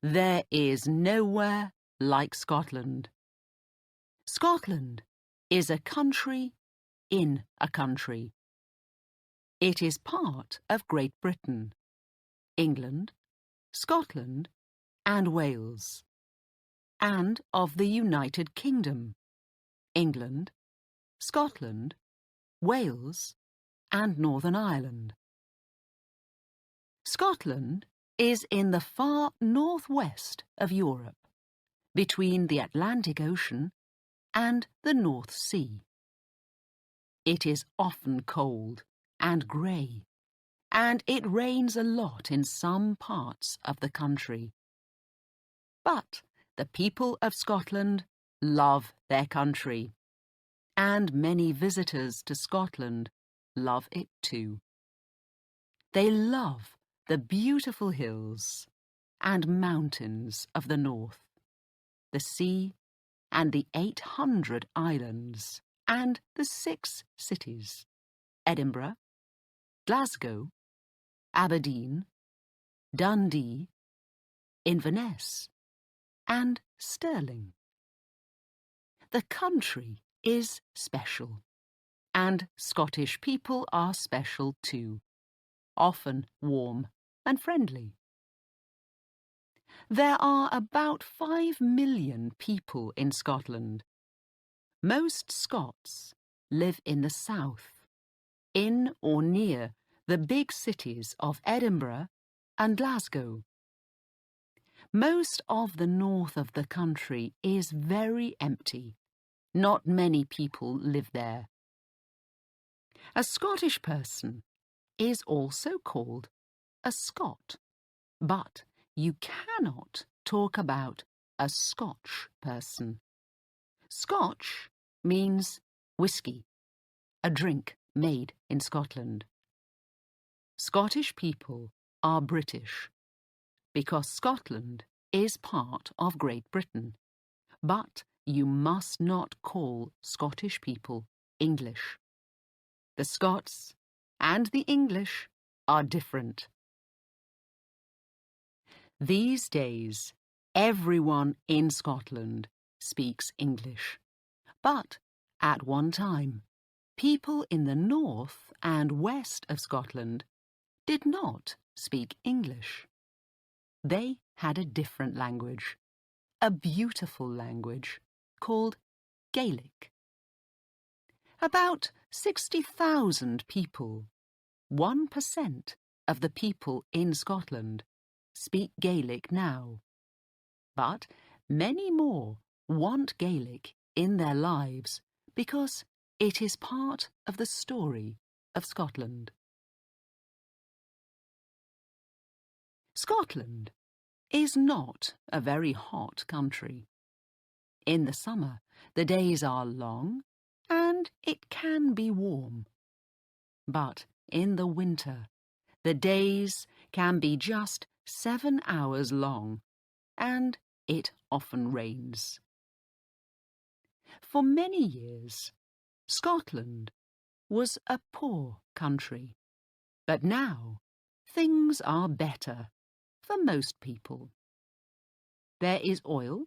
There is nowhere like Scotland. Scotland is a country in a country. It is part of Great Britain, England, Scotland, and Wales, and of the United Kingdom, England, Scotland, Wales, and Northern Ireland. Scotland is in the far northwest of Europe, between the Atlantic Ocean and the North Sea. It is often cold and grey, and it rains a lot in some parts of the country. But the people of Scotland love their country, and many visitors to Scotland love it too. They love the beautiful hills and mountains of the north, the sea and the 800 islands and the 6 cities, Edinburgh, Glasgow, Aberdeen, Dundee, Inverness, and Stirling. The country is special, and Scottish people are special too, often warm and friendly. There are about 5 million people in Scotland. Most Scots live in the south, in or near the big cities of Edinburgh and Glasgow. Most of the north of the country is very empty. Not many people live there. A Scottish person is also called a Scot, but you cannot talk about a Scotch person. Scotch means whisky, a drink made in Scotland. Scottish people are British because Scotland is part of Great Britain, but you must not call Scottish people English. The Scots and the English are different. These days, everyone in Scotland speaks English, but at one time, people in the north and west of Scotland did not speak English. They had a different language, a beautiful language called Gaelic. About 60,000 people, 1% of the people in Scotland, speak Gaelic now. But many more want Gaelic in their lives because it is part of the story of Scotland. Scotland is not a very hot country. In the summer, the days are long and it can be warm. But in the winter, the days can be just 7 hours long, and it often rains. For many years, Scotland was a poor country, but now things are better for most people. There is oil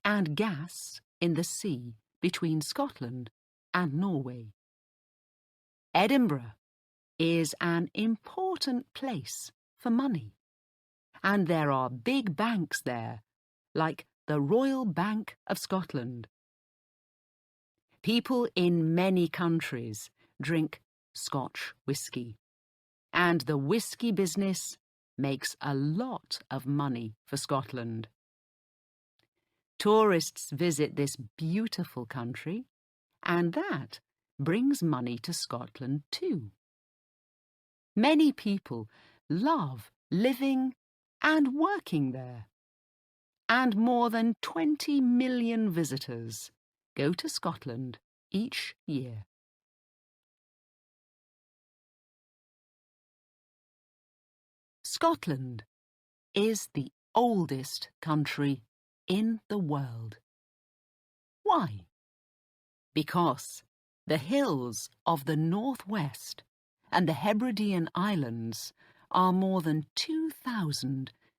and gas in the sea between Scotland and Norway. Edinburgh is an important place for money, and there are big banks there, like the Royal Bank of Scotland. People in many countries drink Scotch whisky, and the whisky business makes a lot of money for Scotland. Tourists visit this beautiful country, and that brings money to Scotland too. Many people love living and working there, and more than 20 million visitors go to Scotland each year. Scotland is the oldest country in the world. Why? Because the hills of the northwest and the Hebridean Islands are more than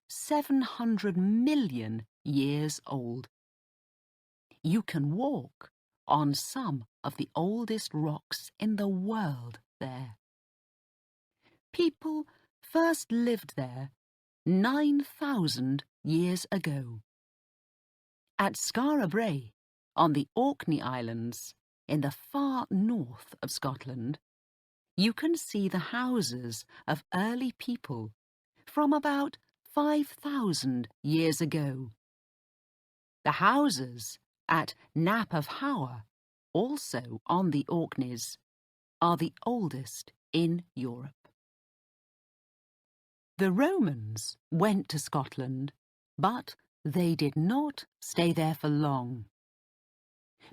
700 million years old. You can walk on some of the oldest rocks in the world there. People first lived there 9,000 years ago. At Skara Brae, on the Orkney Islands, in the far north of Scotland, you can see the houses of early people from about 5,000 years ago. The houses at Nap of Hower, also on the Orkneys, are the oldest in Europe. The Romans went to Scotland, but they did not stay there for long.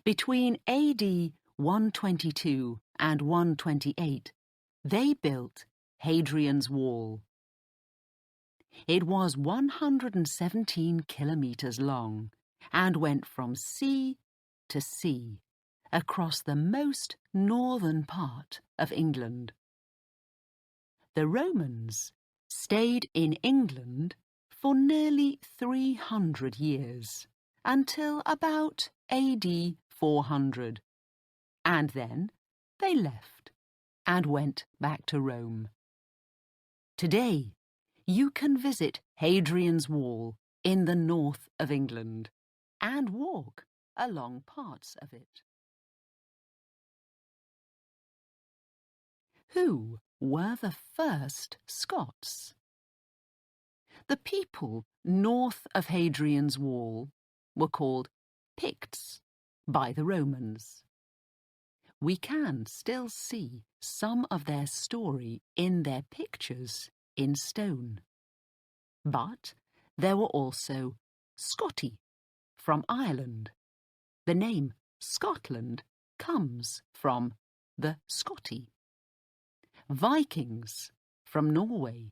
Between AD 122 and 128, they built Hadrian's Wall. It was 117 kilometres long and went from sea to sea across the most northern part of England. The Romans stayed in England for nearly 300 years, until about AD 400, and then they left and went back to Rome. Today, you can visit Hadrian's Wall in the north of England and walk along parts of it. Who were the first Scots? The people north of Hadrian's Wall were called Picts by the Romans. We can still see some of their story in their pictures in stone. But there were also Scotti from Ireland. The name Scotland comes from the Scotti. Vikings from Norway,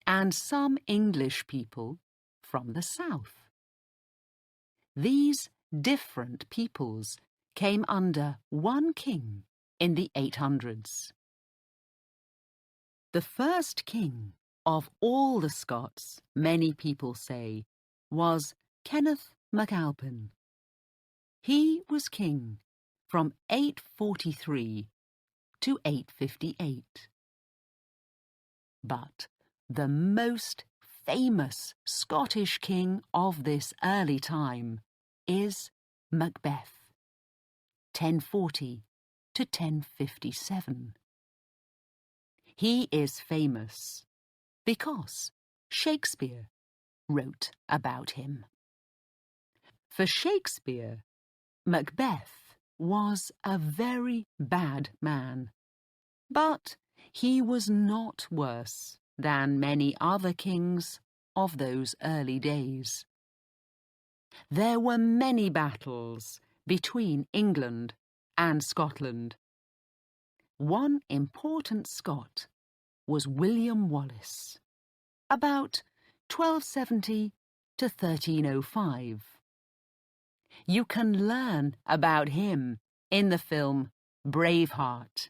and some English people from the south. These different peoples came under one king in the 800s. The first king of all the Scots, many people say, was Kenneth MacAlpin. He was king from 843 to 858. But the most famous Scottish king of this early time is Macbeth, 1040 to 1057. He is famous because Shakespeare wrote about him. For Shakespeare, Macbeth was a very bad man, but he was not worse than many other kings of those early days. There were many battles between England and Scotland. One important Scot was William Wallace, about 1270 to 1305. You can learn about him in the film Braveheart.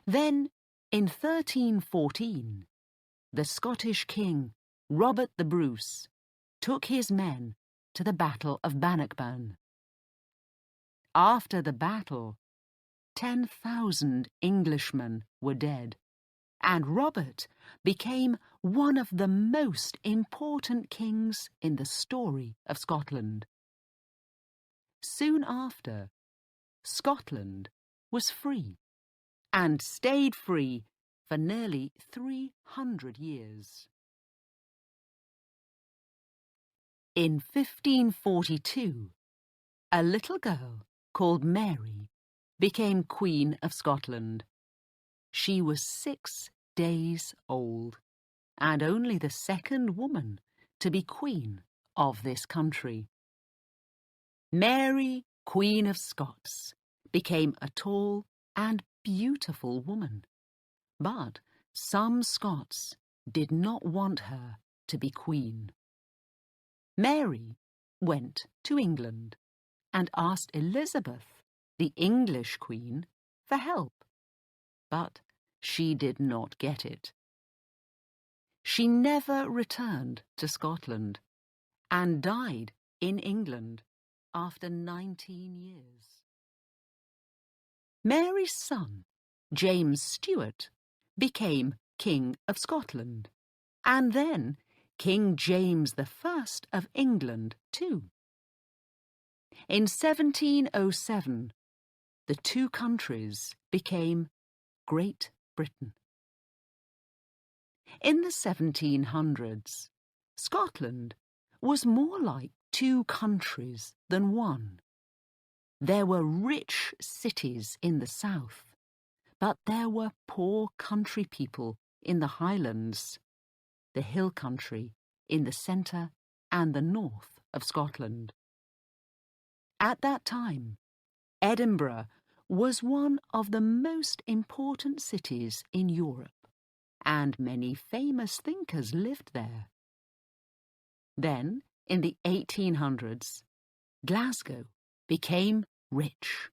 Then, in 1314, the Scottish king, Robert the Bruce, took his men to the Battle of Bannockburn. After the battle, 10,000 Englishmen were dead, and Robert became one of the most important kings in the story of Scotland. Soon after, Scotland was free, and stayed free for nearly 300 years. In 1542, a little girl called Mary became Queen of Scotland. She was 6 days old, and only the second woman to be Queen of this country. Mary, Queen of Scots, became a tall and beautiful woman, but some Scots did not want her to be queen. Mary went to England and asked Elizabeth, the English queen, for help, but she did not get it. She never returned to Scotland and died in England after 19 years. Mary's son, James Stuart, became King of Scotland, and then King James I of England too. In 1707, the two countries became Great Britain. In the 1700s, Scotland was more like two countries than one. There were rich cities in the south, but there were poor country people in the Highlands, the hill country in the centre and the north of Scotland. At that time, Edinburgh was one of the most important cities in Europe, and many famous thinkers lived there. Then, in the 1800s, Glasgow became rich.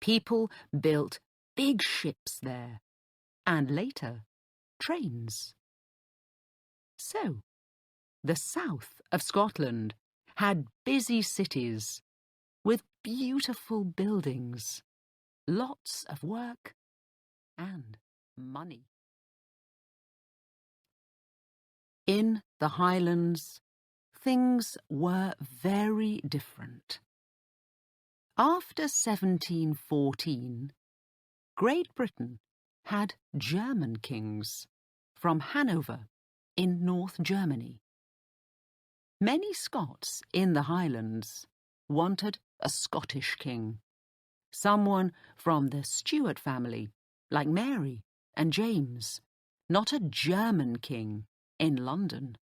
People built big ships there, and later, trains. So, the south of Scotland had busy cities with beautiful buildings, lots of work, and money. In the Highlands, things were very different. After 1714, Great Britain had German kings from Hanover in North Germany. Many Scots in the Highlands wanted a Scottish king, someone from the Stuart family, like Mary and James, not a German king in London.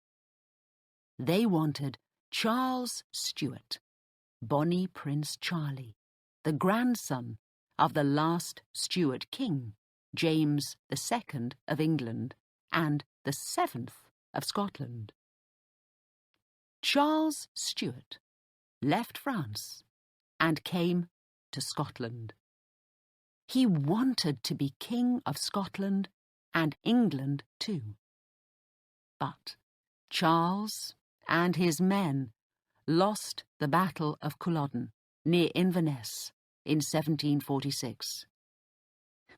They wanted Charles Stuart, Bonnie Prince Charlie, the grandson of the last Stuart king, James II of England, and the 7th of Scotland. Charles Stuart left France and came to Scotland. He wanted to be King of Scotland and England too. But Charles and his men lost the Battle of Culloden near Inverness in 1746.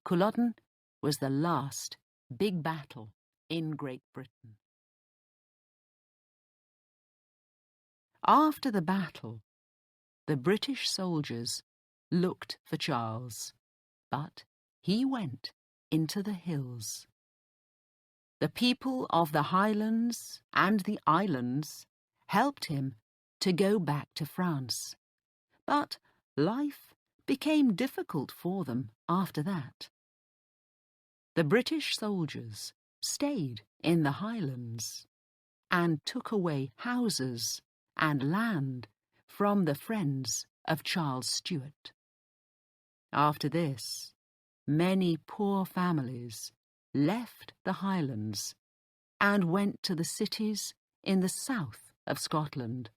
Culloden was the last big battle in Great Britain. After the battle, the British soldiers looked for Charles, but he went into the hills. The people of the Highlands and the islands helped him to go back to France, but life became difficult for them after that. The British soldiers stayed in the Highlands and took away houses and land from the friends of Charles Stuart. After this, many poor families left the Highlands and went to the cities in the south of Scotland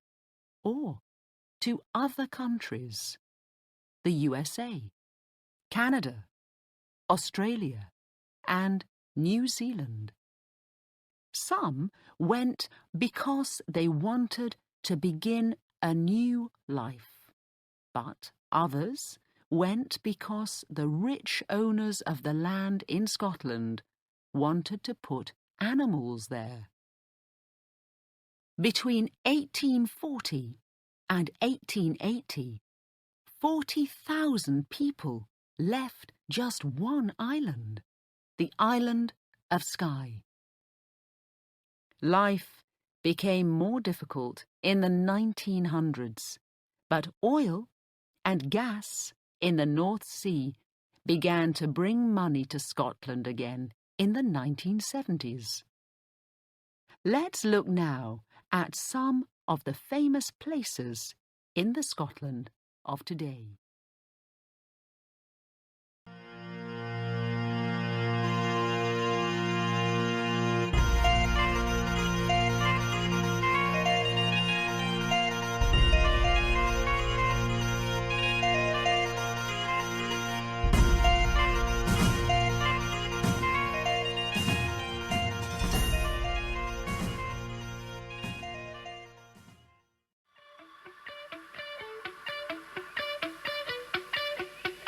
or to other countries, the USA, Canada, Australia, and New Zealand. Some went because they wanted to begin a new life, but others went because the rich owners of the land in Scotland wanted to put animals there. Between 1840 and 1880, 40,000 people left just one island, the island of Skye. Life became more difficult in the 1900s, but oil and gas in the North Sea began to bring money to Scotland again in the 1970s. Let's look now at some of the famous places in the Scotland of today.